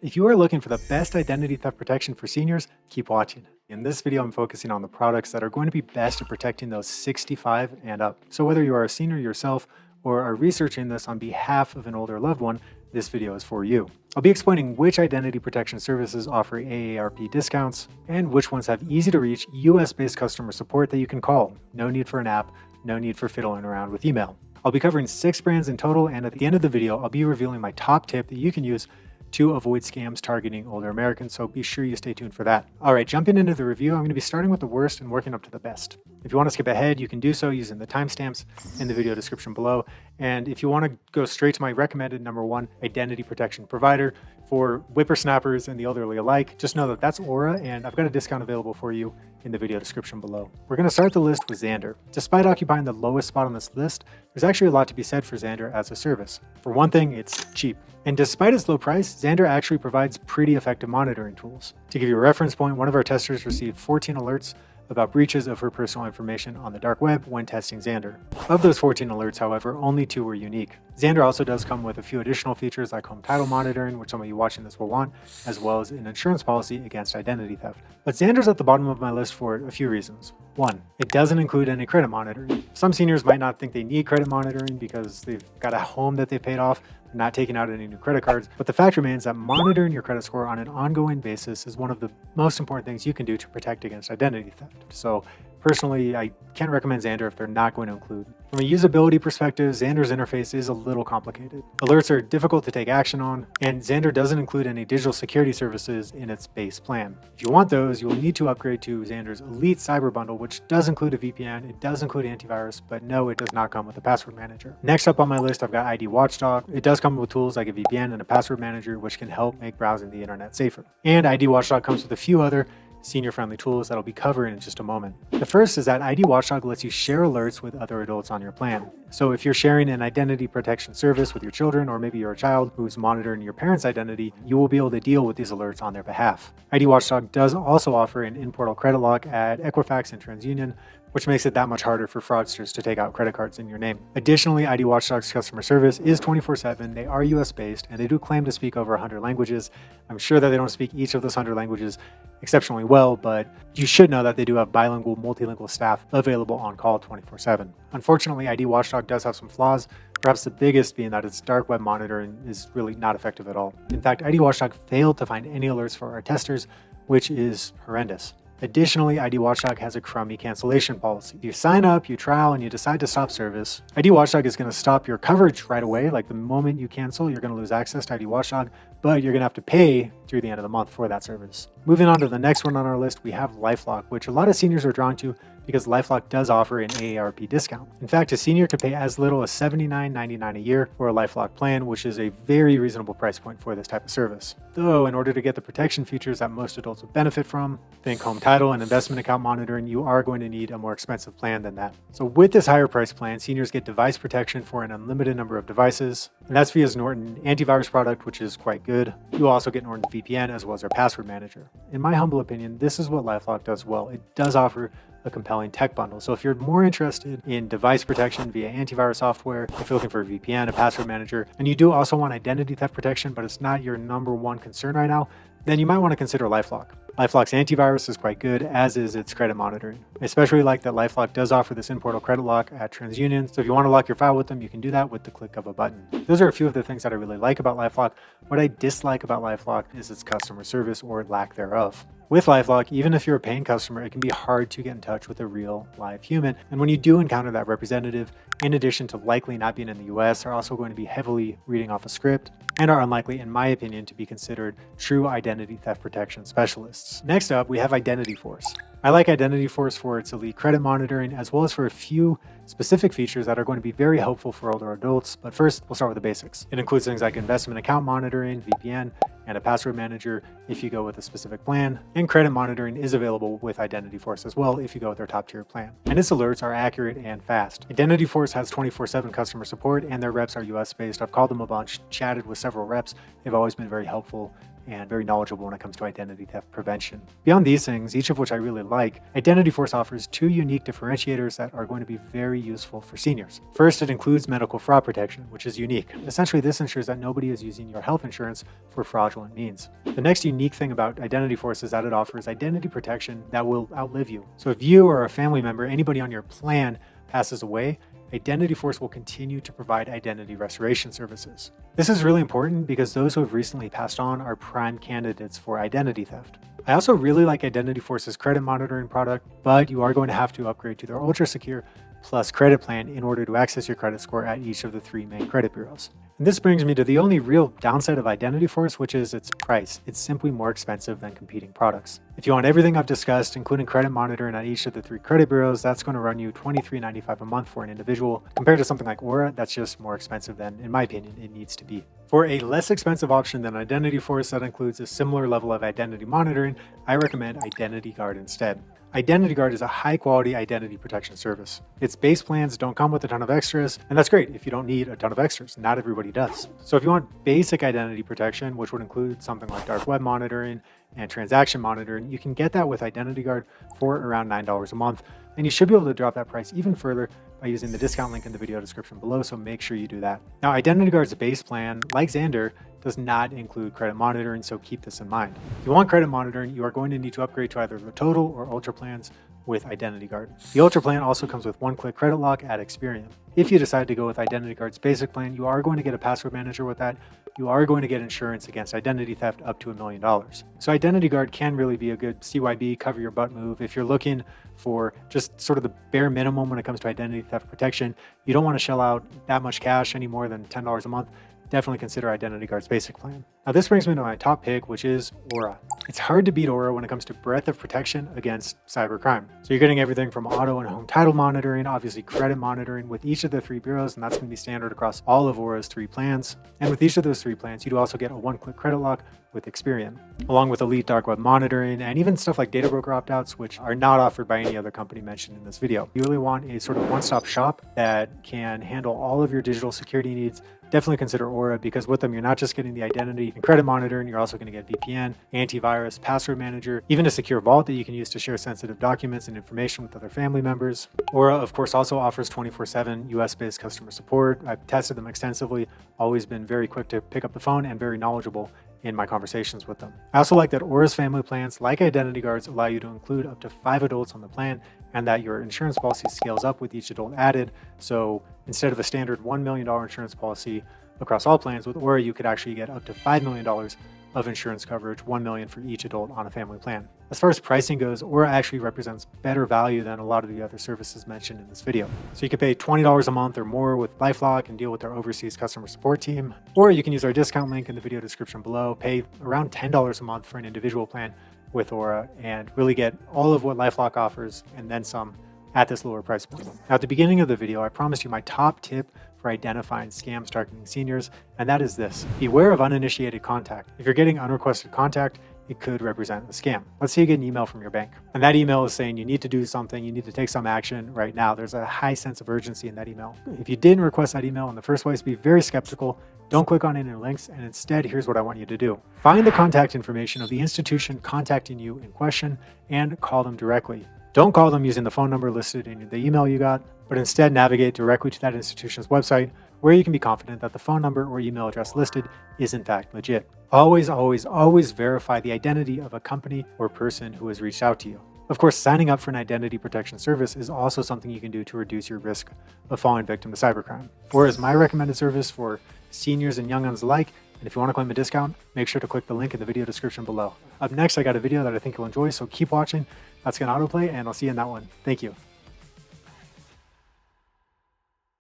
If you are looking for the best identity theft protection for seniors, keep watching. In this video, I'm focusing on the products that are going to be best at protecting those 65 and up. So whether you are a senior yourself or are researching this on behalf of an older loved one, this video is for you. I'll be explaining which identity protection services offer AARP discounts and which ones have easy to reach US-based customer support that you can call. No need for an app, no need for fiddling around with email. I'll be covering 6 brands in total, and at the end of the video, I'll be revealing my top tip that you can use to avoid scams targeting older Americans, so be sure you stay tuned for that. All right, jumping into the review, I'm going to be starting with the worst and working up to the best. If you want to skip ahead, you can do so using the timestamps in the video description below. And if you want to go straight to my recommended #1 identity protection provider for whippersnappers and the elderly alike, just know that that's Aura, and I've got a discount available for you in the video description below. We're going to start the list with Zander. Despite occupying the lowest spot on this list, there's actually a lot to be said for Zander as a service. For one thing, it's cheap. And despite its low price, Zander actually provides pretty effective monitoring tools. To give you a reference point, one of our testers received 14 alerts about breaches of her personal information on the dark web when testing Zander. Of those 14 alerts, however, only 2 were unique. Zander also does come with a few additional features like home title monitoring, which some of you watching this will want, as well as an insurance policy against identity theft. But Zander's at the bottom of my list for a few reasons. 1, it doesn't include any credit monitoring. Some seniors might not think they need credit monitoring because they've got a home that they've paid off, not taking out any new credit cards, but the fact remains that monitoring your credit score on an ongoing basis is one of the most important things you can do to protect against identity theft. So personally, I can't recommend Zander if they're not going to include. From a usability perspective, Zander's interface is a little complicated. Alerts are difficult to take action on, and Zander doesn't include any digital security services in its base plan. If you want those, you'll need to upgrade to Zander's Elite Cyber Bundle, which does include a VPN, it does include antivirus, but no, it does not come with a password manager. Next up on my list, I've got ID Watchdog. It does come with tools like a VPN and a password manager, which can help make browsing the internet safer. And ID Watchdog comes with a few other senior-friendly tools that I'll be covering in just a moment. The first is that ID Watchdog lets you share alerts with other adults on your plan. So if you're sharing an identity protection service with your children, or maybe you're a child who's monitoring your parents' identity, you will be able to deal with these alerts on their behalf. ID Watchdog does also offer an in-portal credit lock at Equifax and TransUnion, which makes it that much harder for fraudsters to take out credit cards in your name. Additionally, ID Watchdog's customer service is 24/7. They are US-based, and they do claim to speak over 100 languages. I'm sure that they don't speak each of those 100 languages exceptionally well, but you should know that they do have bilingual, multilingual staff available on call 24/7. Unfortunately, ID Watchdog does have some flaws, perhaps the biggest being that its dark web monitoring is really not effective at all. In fact, ID Watchdog failed to find any alerts for our testers, which is horrendous. Additionally, ID Watchdog has a crummy cancellation policy. You sign up, you trial, and you decide to stop service. ID Watchdog is going to stop your coverage right away. Like the moment you cancel, you're going to lose access to ID Watchdog, but you're going to have to pay through the end of the month for that service. Moving on to the next one on our list, we have Lifelock, which a lot of seniors are drawn to because Lifelock does offer an AARP discount. In fact, a senior could pay as little as $79.99 a year for a Lifelock plan, which is a very reasonable price point for this type of service. Though, in order to get the protection features that most adults would benefit from, think home title and investment account monitoring, you are going to need a more expensive plan than that. So with this higher price plan, seniors get device protection for an unlimited number of devices, and that's via Norton antivirus product, which is quite good. You also get Norton VPN as well as their password manager. In my humble opinion, this is what Lifelock does well. It does offer a compelling tech bundle. So if you're more interested in device protection via antivirus software, if you're looking for a VPN, a password manager, and you do also want identity theft protection, but it's not your #1 concern right now, then you might want to consider Lifelock. Lifelock's antivirus is quite good, as is its credit monitoring. I especially like that Lifelock does offer this in-portal credit lock at TransUnion, so if you want to lock your file with them, you can do that with the click of a button. Those are a few of the things that I really like about Lifelock. What I dislike about Lifelock is its customer service or lack thereof. With Lifelock, even if you're a paying customer, it can be hard to get in touch with a real live human. And when you do encounter that representative, in addition to likely not being in the US, are also going to be heavily reading off a script and are unlikely, in my opinion, to be considered true identity theft protection specialists. Next up, we have IdentityForce. I like IdentityForce for its elite credit monitoring, as well as for a few specific features that are going to be very helpful for older adults. But first, we'll start with the basics. It includes things like investment account monitoring, VPN, and a password manager if you go with a specific plan. And credit monitoring is available with IdentityForce as well if you go with their top tier plan. And its alerts are accurate and fast. IdentityForce has 24/7 customer support, and their reps are US based. I've called them a bunch, chatted with several reps. They've always been very helpful and very knowledgeable when it comes to identity theft prevention. Beyond these things, each of which I really like, IdentityForce offers 2 unique differentiators that are going to be very useful for seniors. First, it includes medical fraud protection, which is unique. Essentially, this ensures that nobody is using your health insurance for fraudulent means. The next unique thing about IdentityForce is that it offers identity protection that will outlive you. So if you or a family member, anybody on your plan, passes away, IdentityForce will continue to provide identity restoration services. This is really important because those who have recently passed on are prime candidates for identity theft. I also really like IdentityForce's credit monitoring product, but you are going to have to upgrade to their ultra secure plus credit plan in order to access your credit score at each of the 3 main credit bureaus. And this brings me to the only real downside of IdentityForce, which is its price. It's simply more expensive than competing products. If you want everything I've discussed, including credit monitoring at each of the 3 credit bureaus, that's going to run you $23.95 a month for an individual. Compared to something like Aura, that's just more expensive than, in my opinion, it needs to be. For a less expensive option than IdentityForce that includes a similar level of identity monitoring, I recommend IdentityGuard instead. IdentityGuard is a high-quality identity protection service. Its base plans don't come with a ton of extras, and that's great if you don't need a ton of extras. Not everybody does. So if you want basic identity protection, which would include something like dark web monitoring and transaction monitoring, you can get that with IdentityGuard for around $9 a month, and you should be able to drop that price even further by using the discount link in the video description below, so make sure you do that. Now, IdentityGuard's base plan, like Zander, does not include credit monitoring, so keep this in mind. If you want credit monitoring, you are going to need to upgrade to either the Total or Ultra plans with IdentityGuard. The Ultra plan also comes with one-click credit lock at Experian. If you decide to go with IdentityGuard's basic plan, you are going to get a password manager with that. You are going to get insurance against identity theft up to $1 million. So IdentityGuard can really be a good CYB, cover your butt move. If you're looking for just sort of the bare minimum when it comes to identity theft protection, you don't want to shell out that much cash any more than $10 a month, definitely consider IdentityGuard's basic plan. Now this brings me to my top pick, which is Aura. It's hard to beat Aura when it comes to breadth of protection against cybercrime. So you're getting everything from auto and home title monitoring, obviously credit monitoring with each of the 3 bureaus, and that's going to be standard across all of Aura's 3 plans. And with each of those 3 plans, you do also get a one-click credit lock with Experian, along with elite dark web monitoring and even stuff like data broker opt-outs, which are not offered by any other company mentioned in this video. You really want a sort of one-stop shop that can handle all of your digital security needs. Definitely consider Aura, because with them, you're not just getting the identity and credit monitoring, you're also going to get VPN, antivirus, password manager, even a secure vault that you can use to share sensitive documents and information with other family members. Aura, of course, also offers 24/7 US-based customer support. I've tested them extensively, always been very quick to pick up the phone and very knowledgeable in my conversations with them. I also like that Aura's family plans, like IdentityGuard's, allow you to include up to 5 adults on the plan, and that your insurance policy scales up with each adult added. So instead of a standard $1 million insurance policy across all plans, with Aura you could actually get up to $5 million of insurance coverage, $1 million for each adult on a family plan. As far as pricing goes, Aura actually represents better value than a lot of the other services mentioned in this video. So you could pay $20 a month or more with Lifelock and deal with their overseas customer support team, or you can use our discount link in the video description below, pay around $10 a month for an individual plan with Aura, and really get all of what Lifelock offers and then some at this lower price point. Now, at the beginning of the video, I promised you my top tip for identifying scams targeting seniors, and that is this: beware of uninitiated contact. If you're getting unrequested contact, it could represent a scam. Let's say you get an email from your bank, and that email is saying you need to do something, you need to take some action right now. There's a high sense of urgency in that email. If you didn't request that email in the first place, be very skeptical. Don't click on any links, and instead, here's what I want you to do. Find the contact information of the institution contacting you in question and call them directly. Don't call them using the phone number listed in the email you got, but instead navigate directly to that institution's website, where you can be confident that the phone number or email address listed is in fact legit. Always, always, always verify the identity of a company or person who has reached out to you. Of course, signing up for an identity protection service is also something you can do to reduce your risk of falling victim to cybercrime. Or is my recommended service for seniors and young'uns alike. And if you want to claim a discount, make sure to click the link in the video description below. Up next, I got a video that I think you'll enjoy, so keep watching. That's going to autoplay, and I'll see you in that one. Thank you.